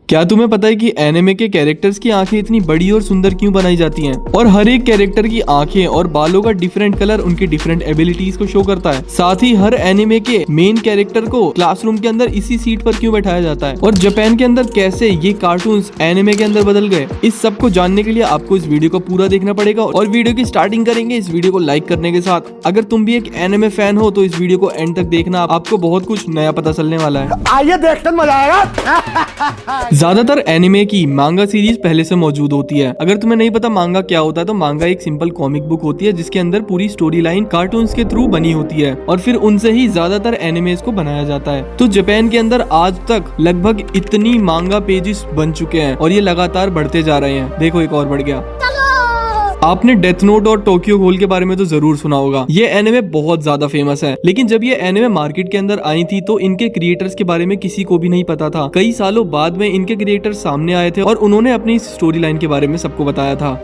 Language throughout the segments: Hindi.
क्या तुम्हें पता है कि एनिमे के कैरेक्टर्स की आंखें इतनी बड़ी और सुंदर क्यों बनाई जाती हैं? और हर एक कैरेक्टर की आंखें और बालों का डिफरेंट कलर उनकी डिफरेंट एबिलिटीज को शो करता है। साथ ही हर एनिमे के मेन कैरेक्टर को क्लासरूम के अंदर इसी सीट पर क्यों बैठाया जाता है और जापान के अंदर कैसे ये कार्टून्स एनिमे के अंदर बदल गए, इस सब को जानने के लिए आपको इस वीडियो को पूरा देखना पड़ेगा। और वीडियो की स्टार्टिंग करेंगे इस वीडियो को लाइक करने के साथ। अगर तुम भी एक एनिमे फैन हो तो इस वीडियो को एंड तक देखना, आपको बहुत कुछ नया पता चलने वाला है। आइए देखकर मजा आएगा। ज्यादातर एनिमे की मांगा सीरीज पहले से मौजूद होती है। अगर तुम्हें नहीं पता मांगा क्या होता है, तो मांगा एक सिंपल कॉमिक बुक होती है जिसके अंदर पूरी स्टोरी लाइन कार्टून्स के थ्रू बनी होती है और फिर उनसे ही ज्यादातर एनिमेस को बनाया जाता है। तो जापान के अंदर आज तक लगभग इतनी मांगा पेजेस बन चुके हैं और ये लगातार बढ़ते जा रहे हैं। देखो एक और बढ़ गया। आपने डेथ नोट और टोक्यो गहोल के बारे में तो जरूर सुना होगा। ये एनिमे बहुत ज्यादा फेमस है, लेकिन जब ये एनिमे मार्केट के अंदर आई थी तो इनके क्रिएटर्स के बारे में किसी को भी नहीं पता था। कई सालों बाद में इनके क्रिएटर्स सामने आए थे और उन्होंने अपनी स्टोरी लाइन के बारे में सबको बताया था।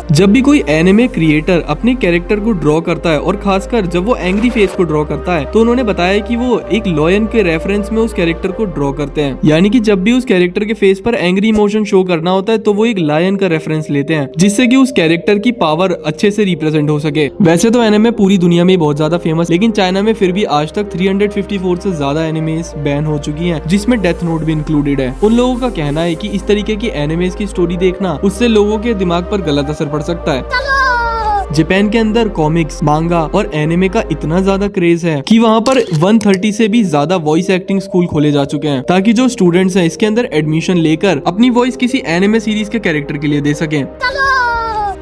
जब भी कोई एनिमे क्रिएटर अपने कैरेक्टर को ड्रॉ करता है और खासकर जब वो एंग्री फेस को ड्रॉ करता है, तो उन्होंने बताया कि वो एक लॉयन के रेफरेंस में उस कैरेक्टर को ड्रॉ करते हैं। यानी कि जब भी उस कैरेक्टर के फेस पर एंग्री इमोशन शो करना होता है तो वो एक लायन का रेफरेंस लेते हैं, जिससे कि उस कैरेक्टर की पावर अच्छे से रिप्रेजेंट हो सके। वैसे तो एनिमे पूरी दुनिया में बहुत ज्यादा फेमस, लेकिन चाइना में फिर भी आज तक 354 से ज्यादा एनिमेस बैन हो चुकी हैं, जिसमें डेथ नोट भी इंक्लूडेड है। उन लोगों का कहना है कि इस तरीके की एनिमेस की स्टोरी देखना उससे लोगों के दिमाग पर गलत असर पड़ सकता है। जापान के अंदर कॉमिक्स, मांगा और एनिमे का इतना ज्यादा क्रेज है कि वहाँ पर 130 से भी ज्यादा वॉइस एक्टिंग स्कूल खोले जा चुके हैं, ताकि जो स्टूडेंट्स हैं इसके अंदर एडमिशन लेकर अपनी वॉइस किसी एनिमे सीरीज के कैरेक्टर के लिए दे सकें।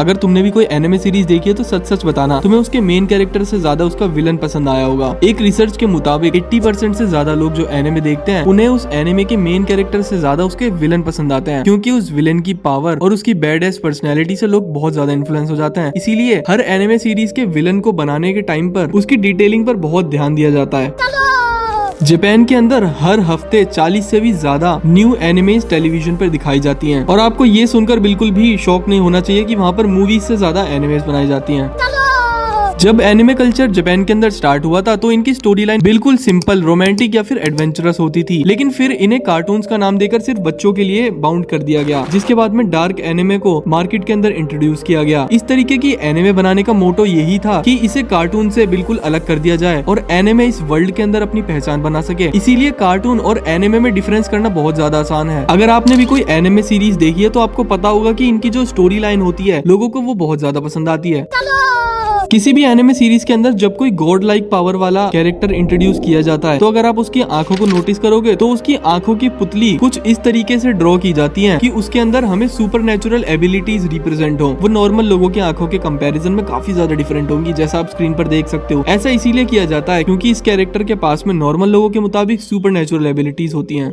अगर तुमने भी कोई एनिमे सीरीज देखी है तो सच सच बताना, तुम्हें उसके मेन कैरेक्टर से ज्यादा उसका विलन पसंद आया होगा। एक रिसर्च के मुताबिक 80% से ज्यादा लोग जो एनिमे देखते हैं उन्हें उस एनिमे के मेन कैरेक्टर से ज्यादा उसके विलन पसंद आते हैं, क्योंकि उस विलन की पावर और उसकी बैड पर्सनैलिटी से लोग बहुत ज्यादा इन्फ्लुएंस हो जाते हैं। इसीलिए हर एनिमे सीरीज के विलन को बनाने के टाइम पर उसकी डिटेलिंग पर बहुत ध्यान दिया जाता है। जापान के अंदर हर हफ्ते 40 से भी ज्यादा न्यू एनिमेस टेलीविजन पर दिखाई जाती हैं और आपको ये सुनकर बिल्कुल भी शौक नहीं होना चाहिए कि वहाँ पर मूवीज से ज्यादा एनिमेस बनाई जाती हैं। जब एनिमे कल्चर जापान के अंदर स्टार्ट हुआ था तो इनकी स्टोरी लाइन बिल्कुल सिंपल, रोमांटिक या फिर एडवेंचरस होती थी, लेकिन फिर इन्हें कार्टून्स का नाम देकर सिर्फ बच्चों के लिए बाउंड कर दिया गया, जिसके बाद में डार्क एनिमे को मार्केट के अंदर इंट्रोड्यूस किया गया। इस तरीके की एनिमे बनाने का मोटो यही था कि इसे कार्टून से बिल्कुल अलग कर दिया जाए और एनिमे इस वर्ल्ड के अंदर अपनी पहचान बना सके। इसीलिए कार्टून और एनिमे में डिफरेंस करना बहुत ज्यादा आसान है। अगर आपने भी कोई एनिमे सीरीज देखी है तो आपको पता होगा कि इनकी जो स्टोरी लाइन होती है लोगों को वो बहुत ज्यादा पसंद आती है। किसी भी एनिमे सीरीज के अंदर जब कोई गॉड लाइक पावर वाला कैरेक्टर इंट्रोड्यूस किया जाता है तो अगर आप उसकी आंखों को नोटिस करोगे तो उसकी आंखों की पुतली कुछ इस तरीके से ड्रॉ की जाती है कि उसके अंदर हमें सुपरनैचुरल एबिलिटीज रिप्रेजेंट हो। वो नॉर्मल लोगों की आंखों के कंपैरिजन में काफी ज्यादा डिफरेंट होंगी, जैसा आप स्क्रीन पर देख सकते हो। ऐसा इसीलिए किया जाता है क्योंकि इस कैरेक्टर के पास में नॉर्मल लोगों के मुताबिक सुपरनैचुरल एबिलिटीज होती है।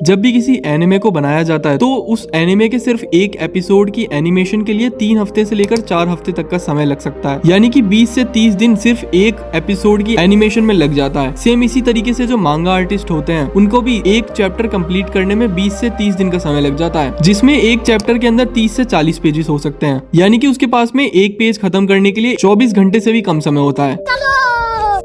जब भी किसी एनिमे को बनाया जाता है तो उस एनिमे के सिर्फ एक एपिसोड की एनिमेशन के लिए 3 हफ्ते से लेकर 4 हफ्ते तक का समय लग सकता है, यानी कि 20 से 30 दिन सिर्फ एक एपिसोड की एनिमेशन में लग जाता है। सेम इसी तरीके से जो मांगा आर्टिस्ट होते हैं उनको भी एक चैप्टर कंप्लीट करने में 20 से 30 दिन का समय लग जाता है, जिसमें एक चैप्टर के अंदर 30 से 40 पेजेस हो सकते हैं, यानी कि उसके पास में एक पेज खत्म करने के लिए 24 घंटे से भी कम समय होता है।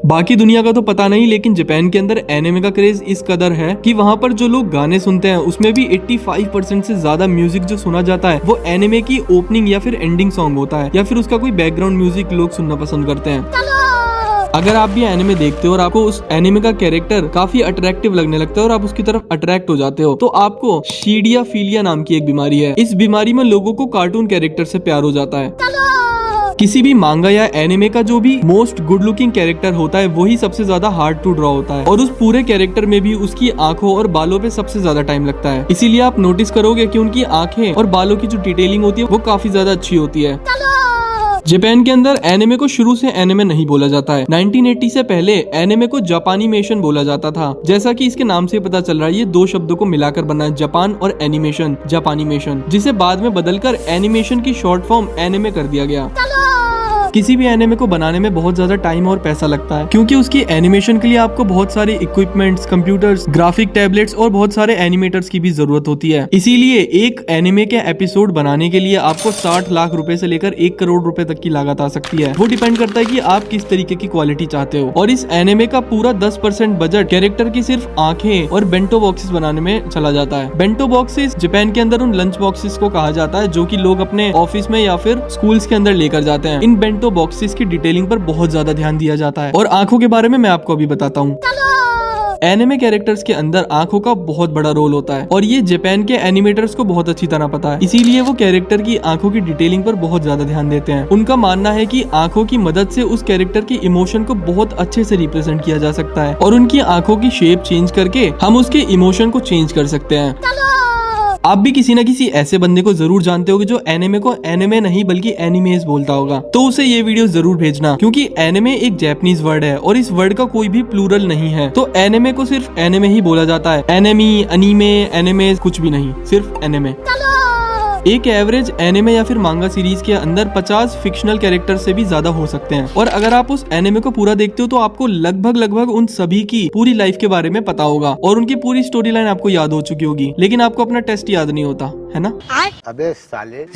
बाकी दुनिया का तो पता नहीं, लेकिन जापान के अंदर एनिमे का क्रेज इस कदर है कि वहाँ पर जो लोग गाने सुनते हैं उसमें भी 85% से ज्यादा म्यूजिक जो सुना जाता है वो एनिमे की ओपनिंग या फिर एंडिंग सॉन्ग होता है, या फिर उसका कोई बैकग्राउंड म्यूजिक लोग सुनना पसंद करते हैं। अगर आप भी एनिमे देखते हो और आपको उस एनिमे का कैरेक्टर काफी अट्रैक्टिव लगने लगता है और आप उसकी तरफ अट्रैक्ट हो जाते हो, तो आपको शीडियाफिलिया नाम की एक बीमारी है। इस बीमारी में लोगों को कार्टून कैरेक्टर से प्यार हो जाता है। किसी भी मांगा या एनिमे का जो भी मोस्ट गुड लुकिंग कैरेक्टर होता है वही सबसे ज्यादा हार्ड टू ड्रॉ होता है और उस पूरे कैरेक्टर में भी उसकी आंखों और बालों पे सबसे ज्यादा टाइम लगता है। इसीलिए आप नोटिस करोगे कि उनकी आंखें और बालों की जो डिटेलिंग होती है वो काफी ज्यादा अच्छी होती है। जापान के अंदर एनिमे को शुरू से एनिमे नहीं बोला जाता है। 1980 से पहले एनिमे को जापानीमेशन बोला जाता था। जैसा कि इसके नाम से पता चल रहा है, ये 2 शब्दों को मिलाकर बना है, जापान और एनिमेशन, जापानीमेशन, जिसे बाद में बदलकर एनिमेशन की शॉर्ट फॉर्म एनिमे कर दिया गया। किसी भी एनिमे को बनाने में बहुत ज्यादा टाइम और पैसा लगता है, क्योंकि उसकी एनिमेशन के लिए आपको बहुत सारे इक्विपमेंट्स, कंप्यूटर्स, ग्राफिक टैबलेट्स और बहुत सारे एनिमेटर्स की भी जरूरत होती है। इसीलिए एक एनिमे के एपिसोड बनाने के लिए आपको 60 लाख रुपए से लेकर 1 करोड़ रुपए तक की लागत आ सकती है। वो डिपेंड करता है कि आप किस तरीके की क्वालिटी चाहते हो। और इस एनिमे का पूरा 10% बजट कैरेक्टर की सिर्फ आंखें और बेंटो बॉक्सेस बनाने में चला जाता है। बेंटो बॉक्सेस जापान के अंदर उन लंच बॉक्सेस को कहा जाता है जो कि लोग अपने ऑफिस में या फिर स्कूल्स के अंदर लेकर जाते हैं। इन बेंटो बॉक्सेस की डिटेलिंग पर बहुत ज्यादा ध्यान दिया जाता है। और आंखों के बारे में मैं आपको अभी बताता हूँ। एनिमे कैरेक्टर्स के अंदर आंखों का बहुत बड़ा रोल होता है और ये जापान के एनिमेटर्स को बहुत अच्छी तरह पता है। इसीलिए वो कैरेक्टर की आंखों की डिटेलिंग पर बहुत ज्यादा ध्यान देते हैं। उनका मानना है कि आंखों की मदद से उस कैरेक्टर की इमोशन को बहुत अच्छे से रिप्रेजेंट किया जा सकता है और उनकी आंखों की शेप चेंज करके हम उसके इमोशन को चेंज कर सकते हैं। आप भी किसी न किसी ऐसे बंदे को जरूर जानते होगे जो एनिमे को एनिमे नहीं बल्कि एनिमेस बोलता होगा, तो उसे ये वीडियो जरूर भेजना, क्योंकि एनिमे एक जापानीज वर्ड है और इस वर्ड का कोई भी प्लूरल नहीं है। तो एनिमे को सिर्फ एनिमे ही बोला जाता है। एनिमी, अनीमे, एनिमेस कुछ भी नहीं, सिर्फ एनिमे। एक एवरेज एनिमे या फिर मांगा सीरीज के अंदर 50 फिक्शनल कैरेक्टर से भी ज्यादा हो सकते हैं। और अगर आप उस एनिमे को पूरा देखते हो तो आपको लगभग उन सभी की पूरी लाइफ के बारे में पता होगा और उनकी पूरी स्टोरी लाइन आपको याद हो चुकी होगी, लेकिन आपको अपना टेस्ट याद नहीं होता है ना। अबे साले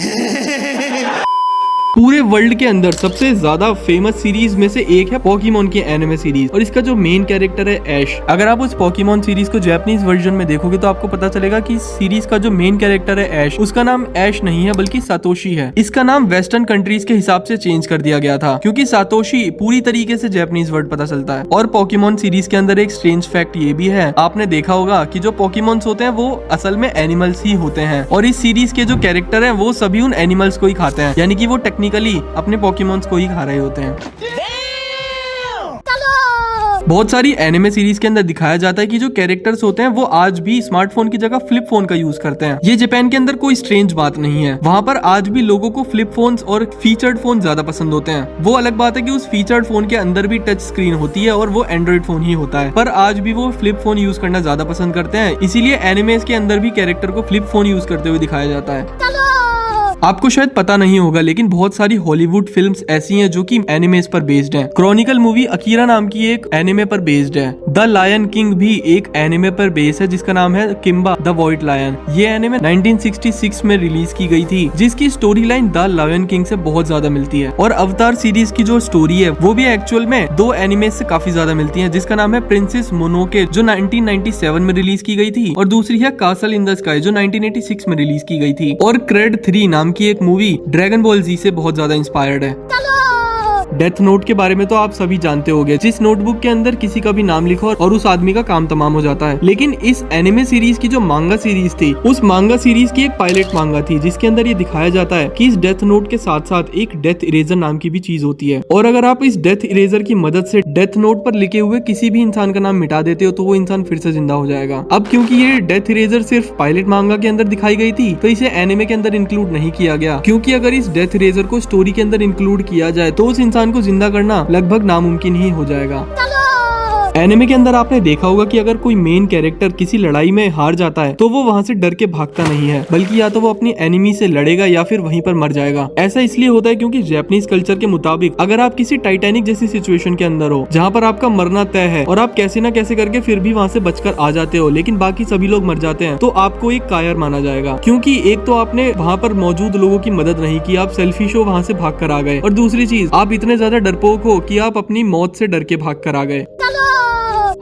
पूरे वर्ल्ड के अंदर सबसे ज्यादा फेमस सीरीज में से एक है पोकेमॉन की एनिमे सीरीज और इसका जो मेन कैरेक्टर है ऐश। अगर आप उस पोकेमॉन सीरीज को जापानीज वर्जन में देखोगे तो आपको पता चलेगा कि इस सीरीज का जो मेन कैरेक्टर है ऐश, उसका नाम ऐश नहीं है बल्कि सातोशी है। इसका नाम वेस्टर्न कंट्रीज के हिसाब से चेंज कर दिया गया था क्योंकि सातोशी पूरी तरीके से जापानीज वर्ड पता चलता है। और पोकेमॉन सीरीज के अंदर एक स्ट्रेंज फैक्ट ये भी है, आपने देखा होगा कि जो पोकेमॉन्स होते हैं वो असल में एनिमल्स ही होते हैं और इस सीरीज के जो कैरेक्टर है वो सभी उन एनिमल्स को ही खाते हैं, यानी कि वो टेक्निकली अपने पोकेमॉन्स को ही खा रहे होते हैं। बहुत सारी एनिमे सीरीज के अंदर दिखाया जाता है कि जो कैरेक्टर्स होते हैं वो आज भी स्मार्टफोन की जगह फ्लिप फोन का यूज करते हैं। ये जापान के अंदर कोई स्ट्रेंज बात नहीं है, वहाँ पर आज भी लोगों को फ्लिप फोन्स और फीचर्ड फोन ज्यादा पसंद होते हैं। वो अलग बात है कि उस फीचर्ड फोन के अंदर भी टच स्क्रीन होती है और वो एंड्रॉइड फोन ही होता है, पर आज भी वो फ्लिप फोन यूज करना ज्यादा पसंद करते हैं। इसीलिए एनिमेस के अंदर भी कैरेक्टर को फ्लिप फोन यूज करते हुए दिखाया जाता है। आपको शायद पता नहीं होगा लेकिन बहुत सारी हॉलीवुड फिल्म्स ऐसी हैं जो कि एनिमेस पर बेस्ड हैं। क्रॉनिकल मूवी अकीरा नाम की एक एनिमे पर बेस्ड है। द लायन किंग भी एक एनिमे पर बेस्ड है जिसका नाम है किम्बा द व्हाइट लायन। ये एनिमे 1966 में रिलीज की गई थी जिसकी story line the Lion King से बहुत ज्यादा मिलती है। और अवतार सीरीज की जो स्टोरी है वो भी एक्चुअल में दो एनिमेस से काफी ज्यादा मिलती है, जिसका नाम है प्रिंसेस मोनोके जो 1997 में रिलीज की गई थी और दूसरी है कासल इन द स्काई जो 1986 में रिलीज की गई थी। और क्रेड 3 नाम की एक मूवी ड्रैगन बॉल जी से बहुत ज्यादा इंस्पायर्ड है। डेथ नोट के बारे में तो आप सभी जानते होंगे, जिस नोटबुक के अंदर किसी का भी नाम लिखो और उस आदमी का काम तमाम हो जाता है। लेकिन इस एनिमे सीरीज की जो मांगा सीरीज थी, उस मांगा सीरीज की एक पायलट मांगा थी जिसके अंदर ये दिखाया जाता है कि इस डेथ नोट के साथ साथ एक डेथ इरेजर नाम की भी चीज होती है और अगर आप इस डेथ इरेजर की मदद से डेथ नोट पर लिखे हुए किसी भी इंसान का नाम मिटा देते हो तो वो इंसान फिर से जिंदा हो जाएगा। अब क्योंकि ये डेथ इरेजर सिर्फ पायलट मांगा के अंदर दिखाई गई थी तो इसे एनिमे के अंदर इंक्लूड नहीं किया गया, क्योंकि अगर इस डेथ इरेजर को स्टोरी के अंदर इंक्लूड किया जाए तो उस इंसान को जिंदा करना लगभग नामुमकिन ही हो जाएगा। एनिमे के अंदर आपने देखा होगा कि अगर कोई मेन कैरेक्टर किसी लड़ाई में हार जाता है तो वो वहाँ से डर के भागता नहीं है, बल्कि या तो वो अपनी एनिमी से लड़ेगा या फिर वहीं पर मर जाएगा। ऐसा इसलिए होता है क्योंकि जापानीज कल्चर के मुताबिक अगर आप किसी टाइटैनिक जैसी सिचुएशन के अंदर हो जहाँ पर आपका मरना तय है और आप कैसे न कैसे करके फिर भी वहाँ से बचकर आ जाते हो लेकिन बाकी सभी लोग मर जाते हैं, तो आपको एक कायर माना जाएगा, क्योंकि एक तो आपने वहाँ पर मौजूद लोगों की मदद नहीं की, आप सेल्फिश हो, वहाँ से भाग कर आ गए, और दूसरी चीज आप इतने ज्यादा डरपोक हो कि आप अपनी मौत से डर के भाग कर आ गए।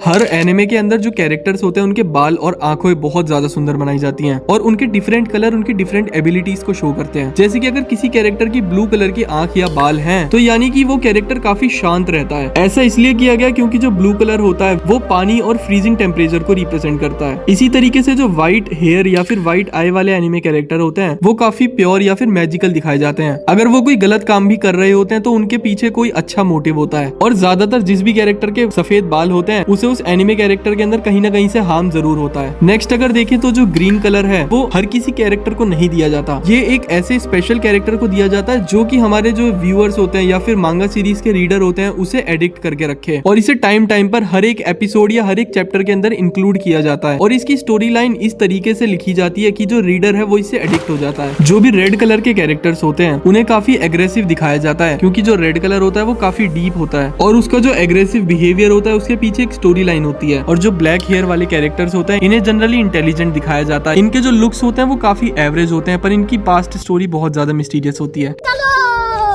हर एनिमे के अंदर जो कैरेक्टर्स होते हैं उनके बाल और आंखें बहुत ज्यादा सुंदर बनाई जाती हैं और उनके डिफरेंट कलर उनकी डिफरेंट एबिलिटीज को शो करते हैं। जैसे कि अगर किसी कैरेक्टर की ब्लू कलर की आंख या बाल हैं तो यानी कि वो कैरेक्टर काफी शांत रहता है। ऐसा इसलिए किया गया क्योंकि जो ब्लू कलर होता है वो पानी और फ्रीजिंग टेम्परेचर को रिप्रेजेंट करता है। इसी तरीके से जो व्हाइट हेयर या फिर व्हाइट आई वाले एनिमे कैरेक्टर होते हैं वो काफी प्योर या फिर मैजिकल दिखाए जाते हैं। अगर वो कोई गलत काम भी कर रहे होते हैं तो उनके पीछे कोई अच्छा मोटिव होता है। और ज्यादातर जिस भी कैरेक्टर के सफेद बाल होते हैं उसे उस एनिमे कैरेक्टर के अंदर कहीं ना कहीं से हार्म जरूर होता है। नेक्स्ट अगर देखें तो जो ग्रीन कलर है वो हर किसी कैरेक्टर को नहीं दिया जाता। ये एक ऐसे स्पेशल कैरेक्टर को दिया जाता है जो कि हमारे जो व्यूअर्स होते हैं या फिर मांगा सीरीज के रीडर होते हैं उसे एडिक्ट करके रखे, और इसे टाइम टाइम पर हर एक एपिसोड या हर एक चैप्टर के अंदर इंक्लूड किया जाता है। और इसकी स्टोरी लाइन इस तरीके से लिखी जाती है कि जो रीडर है वो इससे एडिक्ट हो जाता है। जो भी रेड कलर के कैरेक्टर्स होते हैं उन्हें काफी एग्रेसिव दिखाया जाता है, क्योंकि जो रेड कलर होता है वो काफी डीप होता है और उसका जो एग्रेसिव बिहेवियर होता है उसके पीछे एक स्टोरी लाइन होती है। और जो ब्लैक हेयर वाले कैरेक्टर्स होते हैं इन्हें जनरली इंटेलिजेंट दिखाया जाता है। इनके जो लुक्स होते हैं वो काफी एवरेज होते हैं, पर इनकी पास्ट स्टोरी बहुत ज्यादा मिस्टीरियस होती है।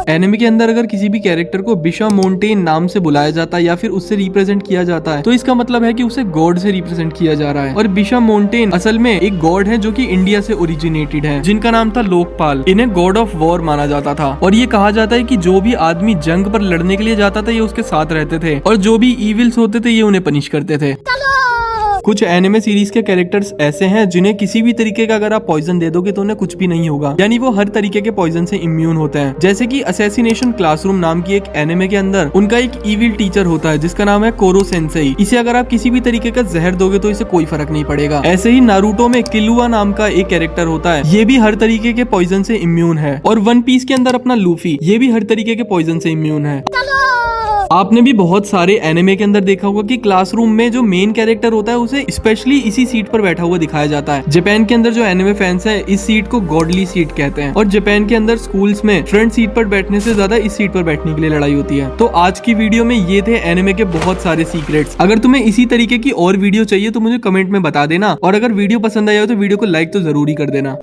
एनिमे के अंदर अगर किसी भी कैरेक्टर को बिशा मोंटेन नाम से बुलाया जाता है या फिर उससे रिप्रेजेंट किया जाता है तो इसका मतलब है कि उसे गॉड से रिप्रेजेंट किया जा रहा है। और बिशा मोंटेन असल में एक गॉड है जो कि इंडिया से ओरिजिनेटेड है, जिनका नाम था लोकपाल। इन्हें गॉड ऑफ वॉर माना जाता था और ये कहा जाता है कि जो भी आदमी जंग पर लड़ने के लिए जाता था ये उसके साथ रहते थे, और जो भी इविल्स होते थे ये उन्हें पनिश करते थे। कुछ एनिमे सीरीज के कैरेक्टर्स ऐसे हैं जिन्हें किसी भी तरीके का अगर आप पॉइजन दे दोगे तो उन्हें कुछ भी नहीं होगा, यानी वो हर तरीके के पॉइजन से इम्यून होते हैं। जैसे कि असैसिनेशन क्लासरूम नाम की एक एनिमे के अंदर उनका एक इविल टीचर होता है जिसका नाम है कोरो सेंसेई। इसे अगर आप किसी भी तरीके का जहर दोगे तो इसे कोई फर्क नहीं पड़ेगा। ऐसे ही नारुतो में किलुआ नाम का एक कैरेक्टर होता है, ये भी हर तरीके के पॉइजन से इम्यून है। और वन पीस के अंदर अपना लूफी, ये भी हर तरीके के पॉइजन से इम्यून है। आपने भी बहुत सारे एनिमे के अंदर देखा होगा कि क्लासरूम में जो मेन कैरेक्टर होता है उसे स्पेशली इसी सीट पर बैठा हुआ दिखाया जाता है। जापान के अंदर जो एनिमे फैंस हैं इस सीट को गॉडली सीट कहते हैं, और जापान के अंदर स्कूल्स में फ्रंट सीट पर बैठने से ज्यादा इस सीट पर बैठने के लिए लड़ाई होती है। तो आज की वीडियो में ये थे एनिमे के बहुत सारे सीक्रेट्स। अगर तुम्हें इसी तरीके की और वीडियो चाहिए तो मुझे कमेंट में बता देना, और अगर वीडियो पसंद आया हो तो वीडियो को लाइक तो जरूर ही कर देना।